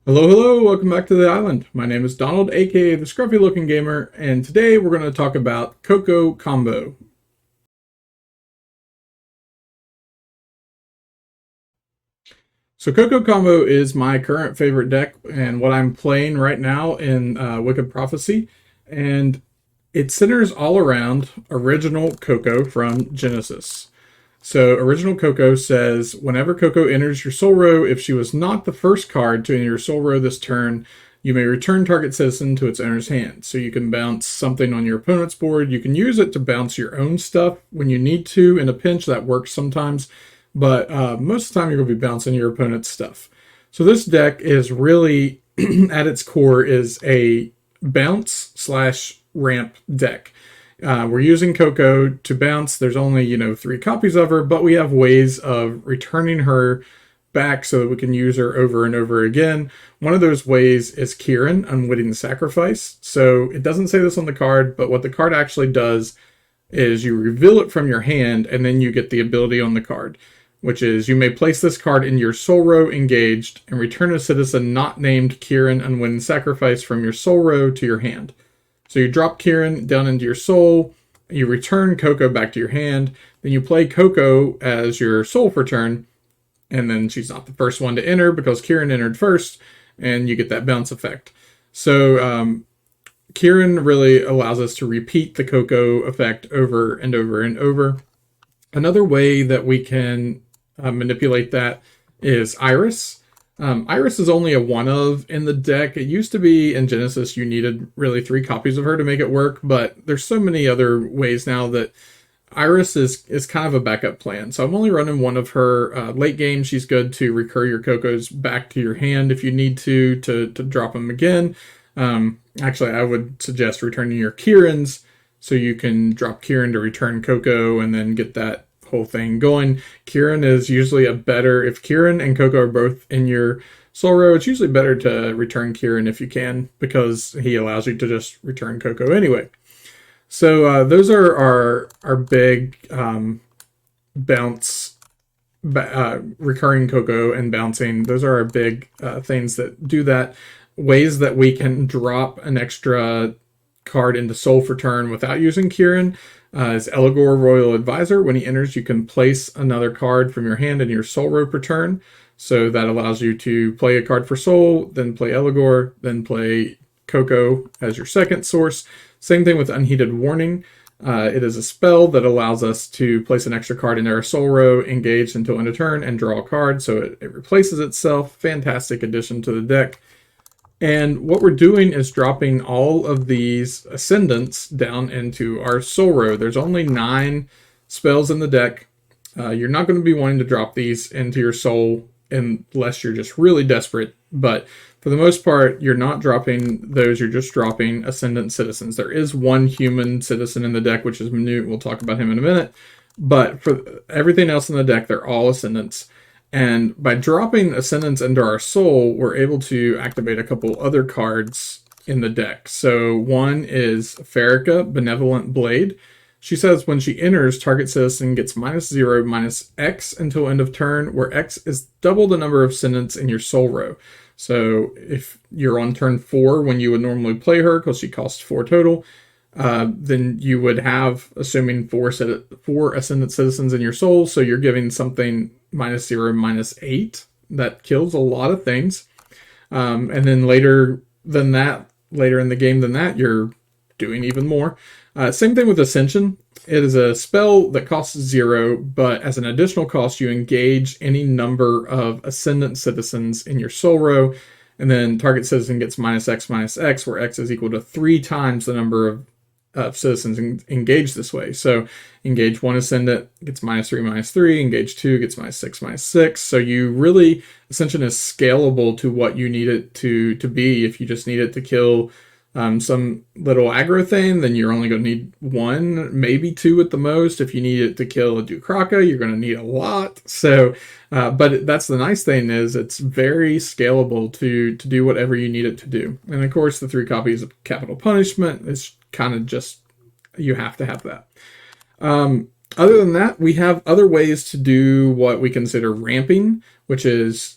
Hello, hello, welcome back to the island. My name is Donald, aka the Scruffy Looking Gamer, and today we're going to talk about Koko Combo. So, Koko Combo is my current favorite deck and what I'm playing right now in Wicked Prophecy, and it centers all around original Koko from Genesis. So, original Koko says whenever Koko enters your soul row, if she was not the first card to enter your soul row this turn, you may return target citizen to its owner's hand. So, you can bounce something on your opponent's board. You can use it to bounce your own stuff when you need to in a pinch. That works sometimes, but most of the time you're going to be bouncing your opponent's stuff. So, this deck is really, at its core, is a bounce slash ramp deck. We're using Koko to bounce. There's only, 3 copies of her, but we have ways of returning her back so that we can use her over and over again. One of those ways is Kieran, Unwitting Sacrifice. So it doesn't say this on the card, but what the card actually does is you reveal it from your hand, and then you get the ability on the card, which is you may place this card in your soul row engaged and return a citizen not named Kieran, Unwitting Sacrifice from your soul row to your hand. So you drop Kieran down into your soul, you return Koko back to your hand, then you play Koko as your soul for turn, and then she's not the first one to enter because Kieran entered first, and you get that bounce effect. So Kieran really allows us to repeat the Koko effect over and over and over. Another way that we can manipulate that is Iris. Iris is only a one of in the deck. It used to be in Genesis you needed really 3 copies of her to make it work, but there's so many other ways now that Iris is kind of a backup plan. So I'm only running one of her. Late game, she's good to recur your Kokos back to your hand if you need to drop them again. Actually, I would suggest returning your Kierans so you can drop Kieran to return Koko and then get that whole thing going. Kieran is usually if Kieran and Koko are both in your soul row, it's usually better to return Kieran if you can, because he allows you to just return Koko anyway. So those are our big bounce, recurring Koko and bouncing. Those are our big things that do that. Ways that we can drop an extra card into soul for turn without using Kieran is Eligor Royal Advisor. When he enters, you can place another card from your hand in your soul row per turn. So that allows you to play a card for soul, then play Eligor, then play Koko as your second source. Same thing with Unheeded Warning. It is a spell that allows us to place an extra card in our soul row, engaged until end of turn, and draw a card. So it replaces itself. Fantastic addition to the deck. And what we're doing is dropping all of these ascendants down into our soul row. There's only 9 spells in the deck. You're not going to be wanting to drop these into your soul unless you're just really desperate. But for the most part, you're not dropping those. You're just dropping ascendant citizens. There is one human citizen in the deck, which is Minute. We'll talk about him in a minute. But for everything else in the deck, they're all ascendants. And by dropping Ascendants into our soul, we're able to activate a couple other cards in the deck. So one is Farika, Benevolent Blade. She says when she enters, target citizen gets -0, -X until end of turn, where X is double the number of Ascendants in your soul row. So if you're on turn 4 when you would normally play her, because she costs 4 total, then you would have, assuming 4 Ascendant citizens in your soul, so you're giving something -0, -8. That kills a lot of things. And then later in the game than that, you're doing even more. Same thing with Ascension. It is a spell that costs 0, but as an additional cost, you engage any number of Ascendant citizens in your soul row, and then target citizen gets -X, -X, where X is equal to 3 times the number of citizens engaged this way. So engage 1 Ascendant gets -3, -3. Engage 2 gets -6, -6. So you really, Ascension is scalable to what you need it to be. If you just need it to kill some little aggro thing, then you're only going to need 1, maybe 2 at the most. If you need it to kill a Dukraka, you're going to need a lot. So, but that's the nice thing, is it's very scalable to do whatever you need it to do. And of course, the 3 copies of Capital Punishment is kind of just, you have to have that. Other than that, we have other ways to do what we consider ramping, which is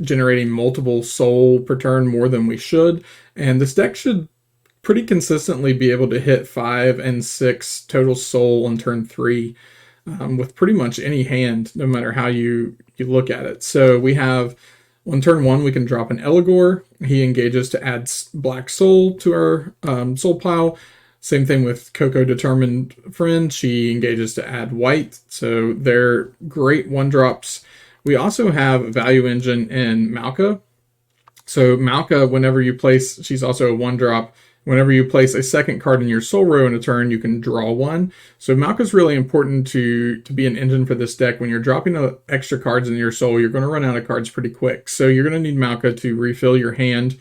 generating multiple soul per turn more than we should. And this deck should pretty consistently be able to hit 5 and 6 total soul on turn 3 with pretty much any hand, no matter how you look at it. So we have on turn 1, we can drop an Eligor. He engages to add black soul to our soul pile. Same thing with Koko Determined Friend. She engages to add white. So they're great 1-drops. We also have Value Engine in Malka. So Malka, whenever you place, she's also a 1-drop. Whenever you place a second card in your soul row in a turn, you can draw 1. So Malka's really important to be an engine for this deck. When you're dropping extra cards in your soul, you're going to run out of cards pretty quick. So you're going to need Malka to refill your hand.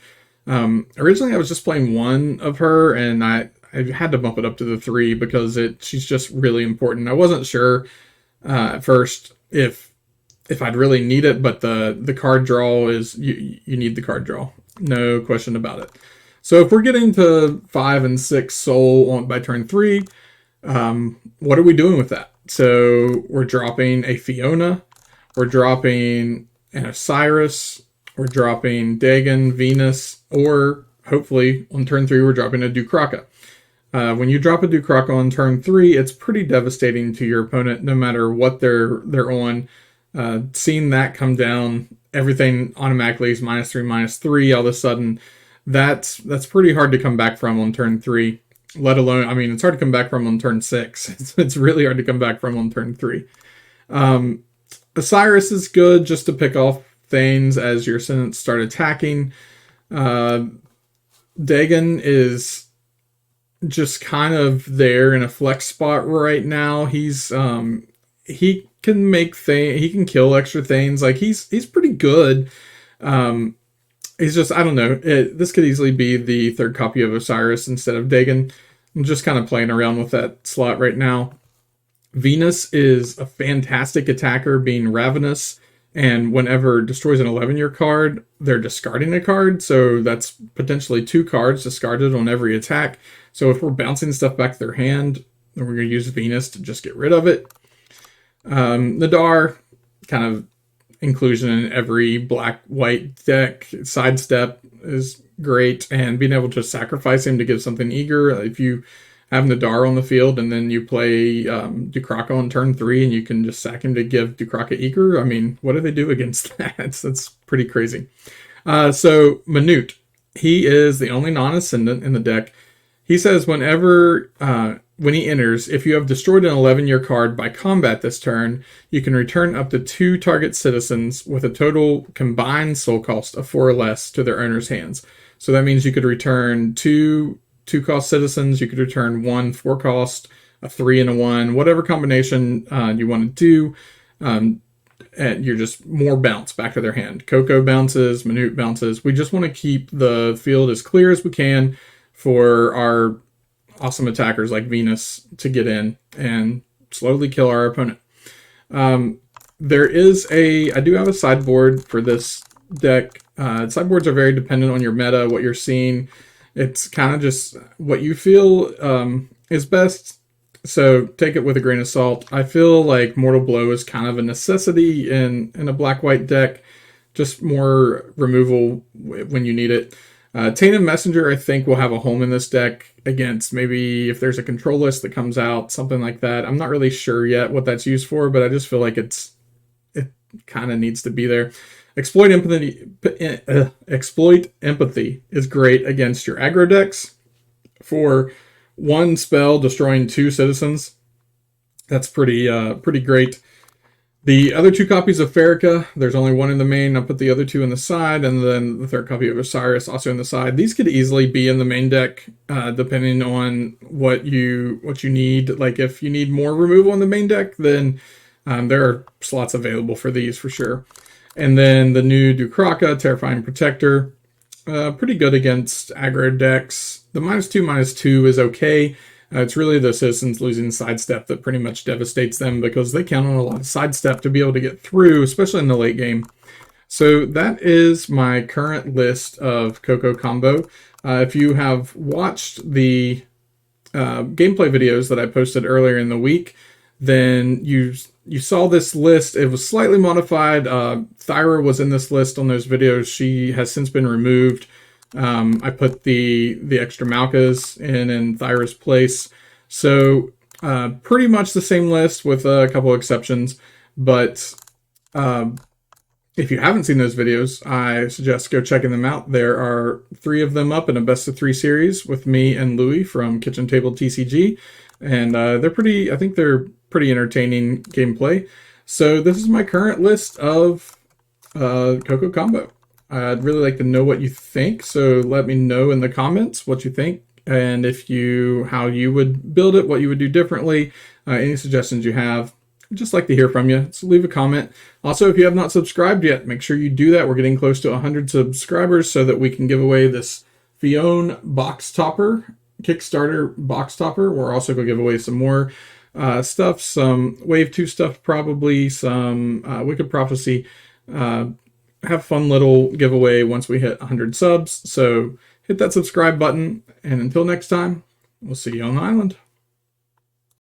Originally, I was just playing 1 of her, and I had to bump it up to the 3 because she's just really important. I wasn't sure at first if I'd really need it, but the card draw is, you need the card draw. No question about it. So if we're getting to 5 and 6 soul by turn 3, what are we doing with that? So we're dropping a Fiona, we're dropping an Osiris, we're dropping Dagon, Venus, or hopefully on turn 3 we're dropping a Dukraka. When you drop a Dukraka on turn 3, it's pretty devastating to your opponent, no matter what they're on. Seeing that come down, everything automatically is -3/-3 all of a sudden. That's pretty hard to come back from on turn 3, let alone, I mean, it's hard to come back from on turn 6. It's really hard to come back from on turn 3. Osiris is good just to pick off things as your ascendants start attacking. Dagon is just kind of there in a flex spot right now. He's he can kill extra things. Like he's pretty good. He's just, I don't know. This could easily be the 3rd copy of Osiris instead of Dagon. I'm just kind of playing around with that slot right now. Venus is a fantastic attacker, being Ravenous, and whenever destroys an 11-year card, they're discarding a card, so that's potentially 2 cards discarded on every attack. So if we're bouncing stuff back to their hand, then we're going to use Venus to just get rid of it. Nadar, kind of inclusion in every black-white deck. Sidestep is great, and being able to sacrifice him to give something eager. If you have Nadar on the field and then you play Dukraka on turn 3 and you can just sack him to give Dukraka eager, I mean, what do they do against that? That's pretty crazy. So Manute, he is the only non-ascendant in the deck. He says when he enters, if you have destroyed an 11-year card by combat this turn, you can return up to 2 target citizens with a total combined soul cost of 4 or less to their owner's hands. So that means you could return 2 2-cost citizens, you could return 1 4-cost, a 3 and a 1, whatever combination you want to do. And you're just more bounce back to their hand. Koko bounces, Manute bounces. We just want to keep the field as clear as we can for our awesome attackers like Venus to get in and slowly kill our opponent. I do have a sideboard for this deck. Sideboards are very dependent on your meta, what you're seeing. It's kind of just what you feel is best. So take it with a grain of salt. I feel like Mortal Blow is kind of a necessity in a black-white deck. Just more removal when you need it. Tainted Messenger, I think, will have a home in this deck against maybe if there's a control list that comes out, something like that. I'm not really sure yet what that's used for, but I just feel like it kind of needs to be there. Exploit Empathy is great against your aggro decks. For 1 spell destroying 2 citizens, that's pretty great. The other 2 copies of Farrakha, there's only 1 in the main. I'll put the other 2 in the side, and then the 3rd copy of Osiris also in the side. These could easily be in the main deck, depending on what you need. Like if you need more removal in the main deck, then there are slots available for these for sure. And then the new Dukraka, Terrifying Protector, pretty good against aggro decks. The -2/-2 is okay. It's really the citizens losing sidestep that pretty much devastates them because they count on a lot of sidestep to be able to get through, especially in the late game. So that is my current list of Koko combo. If you have watched the gameplay videos that I posted earlier in the week, then you you saw this list. It was slightly modified. Thyra was in this list on those videos. She has since been removed. I put the extra Malkas in Thyra's place. So pretty much the same list with a couple exceptions. But if you haven't seen those videos, I suggest go checking them out. There are 3 of them up in a best of 3 series with me and Louie from Kitchen Table TCG. And they're pretty, I think they're pretty entertaining gameplay. So this is my current list of Koko Kombo. I'd really like to know what you think. So let me know in the comments what you think. And how you would build it, what you would do differently, any suggestions you have. I'd just like to hear from you. So leave a comment. Also, if you have not subscribed yet, make sure you do that. We're getting close to 100 subscribers so that we can give away this Fion box topper, Kickstarter box topper. We're also going to give away some more stuff, some Wave 2 stuff probably, some Wicked Prophecy. Have a fun little giveaway once we hit 100 subs. So hit that subscribe button. And until next time, we'll see you on the island.